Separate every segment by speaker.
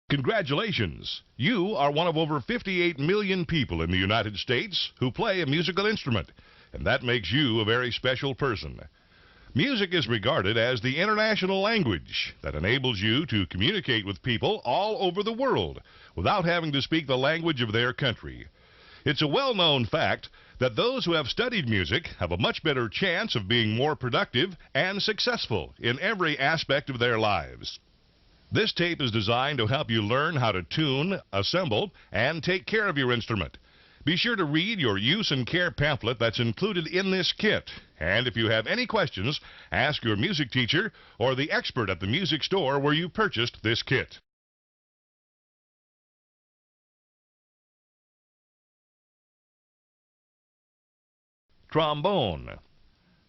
Speaker 1: Congratulations! You are one of over 58 million people in the United States who play a musical instrument, and that makes you a very special person. Music is regarded as the international language that enables you to communicate with people all over the world without having to speak the language of their country. It's a well-known fact that those who have studied music have a much better chance of being more productive and successful in every aspect of their lives. This tape is designed to help you learn how to tune, assemble, and take care of your instrument. Be sure to read your use and care pamphlet that's included in this kit. And if you have any questions, ask your music teacher or the expert at the music store where you purchased this kit. Trombone.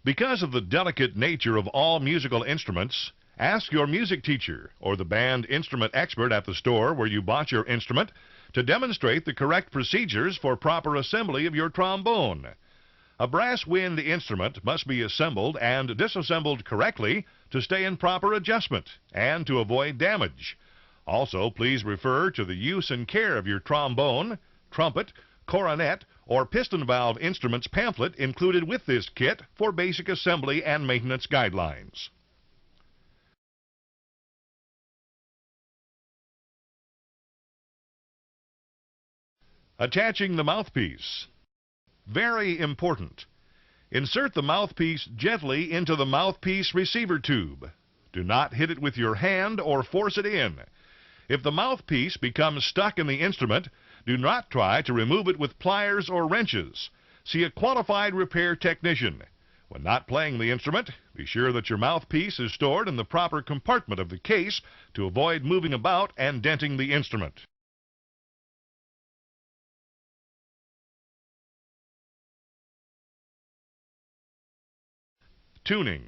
Speaker 1: Because of the delicate nature of all musical instruments, ask your music teacher or the band instrument expert at the store where you bought your instrument to demonstrate the correct procedures for proper assembly of your trombone. A brass wind instrument must be assembled and disassembled correctly to stay in proper adjustment and to avoid damage. Also, please refer to the use and care of your trombone, trumpet, cornet, or piston valve instruments pamphlet included with this kit for basic assembly and maintenance guidelines. Attaching the mouthpiece. Very important. Insert the mouthpiece gently into the mouthpiece receiver tube. Do not hit it with your hand or force it in. If the mouthpiece becomes stuck in the instrument, do not try to remove it with pliers or wrenches. See a qualified repair technician. When not playing the instrument, be sure that your mouthpiece is stored in the proper compartment of the case to avoid moving about and denting the instrument. Tuning.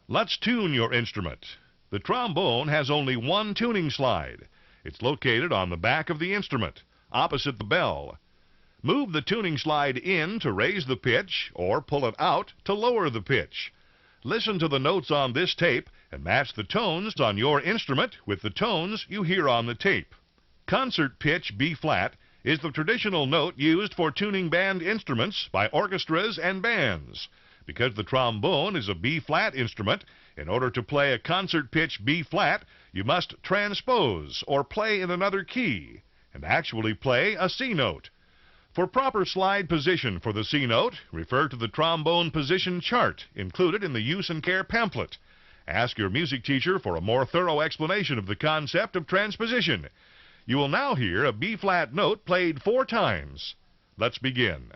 Speaker 1: Let's tune your instrument. The trombone has only one tuning slide. It's located on the back of the instrument, opposite the bell. Move the tuning slide in to raise the pitch or pull it out to lower the pitch. Listen to the notes on this tape and match the tones on your instrument with the tones you hear on the tape. Concert pitch B-flat is the traditional note used for tuning band instruments by orchestras and bands. Because the trombone is a B-flat instrument, in order to play a concert pitch B-flat, you must transpose or play in another key and actually play a C note. For proper slide position for the C note, refer to the trombone position chart included in the use and care pamphlet. Ask your music teacher for a more thorough explanation of the concept of transposition. You will now hear a B-flat note played 4 times. Let's begin.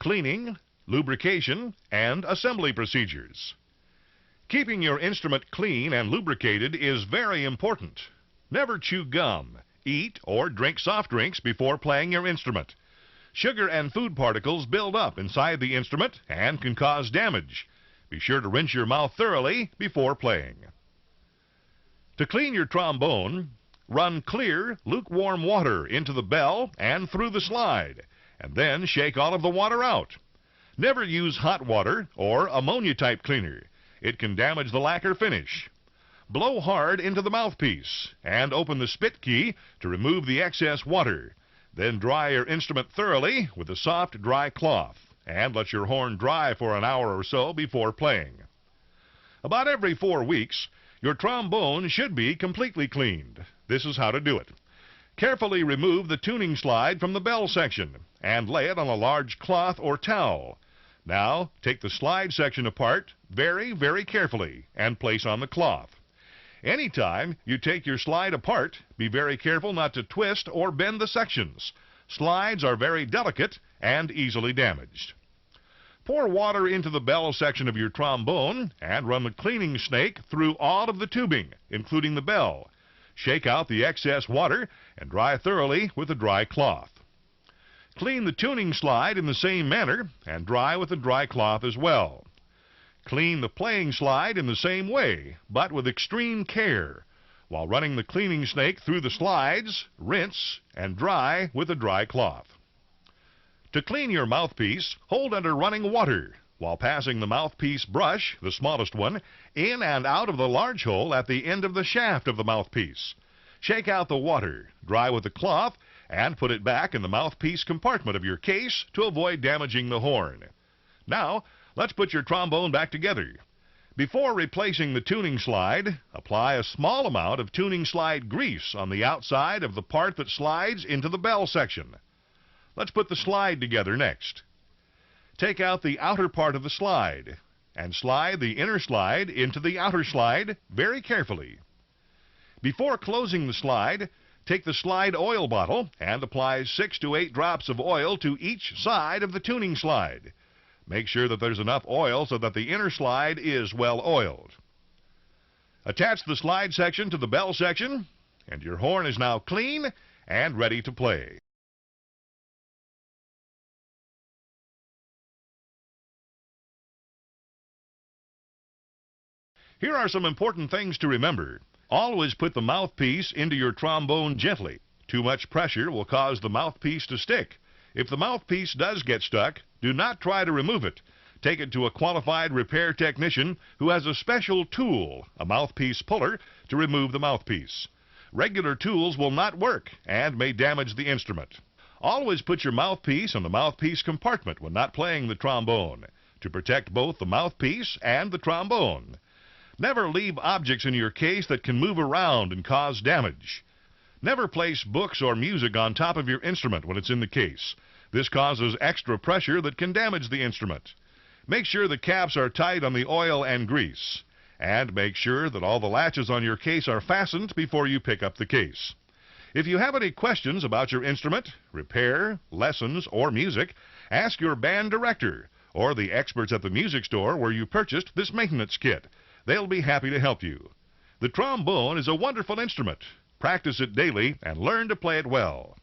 Speaker 1: Cleaning, lubrication, and assembly procedures. Keeping your instrument clean and lubricated is very important. Never chew gum, eat, or drink soft drinks before playing your instrument. Sugar and food particles build up inside the instrument and can cause damage. Be sure to rinse your mouth thoroughly before playing. To clean your trombone, run clear, lukewarm water into the bell and through the slide, and then shake all of the water out. Never use hot water or ammonia-type cleaner. It can damage the lacquer finish. Blow hard into the mouthpiece and open the spit key to remove the excess water. Then dry your instrument thoroughly with a soft, dry cloth and let your horn dry for an hour or so before playing. About every 4 weeks, your trombone should be completely cleaned. This is how to do it. Carefully remove the tuning slide from the bell section and lay it on a large cloth or towel. Now, take the slide section apart very, very carefully and place on the cloth. Anytime you take your slide apart, be very careful not to twist or bend the sections. Slides are very delicate and easily damaged. Pour water into the bell section of your trombone and run the cleaning snake through all of the tubing, including the bell. Shake out the excess water and dry thoroughly with a dry cloth. Clean the tuning slide in the same manner and dry with a dry cloth as well. Clean the playing slide in the same way, but with extreme care. While running the cleaning snake through the slides, rinse and dry with a dry cloth. To clean your mouthpiece, hold under running water while passing the mouthpiece brush, the smallest one, in and out of the large hole at the end of the shaft of the mouthpiece. Shake out the water, dry with a cloth, and put it back in the mouthpiece compartment of your case to avoid damaging the horn. Now, let's put your trombone back together. Before replacing the tuning slide, apply a small amount of tuning slide grease on the outside of the part that slides into the bell section. Let's put the slide together next. Take out the outer part of the slide and slide the inner slide into the outer slide very carefully. Before closing the slide, take the slide oil bottle and apply 6 to 8 drops of oil to each side of the tuning slide. Make sure that there's enough oil so that the inner slide is well oiled. Attach the slide section to the bell section, and your horn is now clean and ready to play. Here are some important things to remember. Always put the mouthpiece into your trombone gently. Too much pressure will cause the mouthpiece to stick. If the mouthpiece does get stuck, do not try to remove it. Take it to a qualified repair technician who has a special tool, a mouthpiece puller, to remove the mouthpiece. Regular tools will not work and may damage the instrument. Always put your mouthpiece in the mouthpiece compartment when not playing the trombone, to protect both the mouthpiece and the trombone. Never leave objects in your case that can move around and cause damage. Never place books or music on top of your instrument when it's in the case. This causes extra pressure that can damage the instrument. Make sure the caps are tight on the oil and grease. And make sure that all the latches on your case are fastened before you pick up the case. If you have any questions about your instrument, repair, lessons, or music, ask your band director or the experts at the music store where you purchased this maintenance kit. They'll be happy to help you. The trombone is a wonderful instrument. Practice it daily and learn to play it well.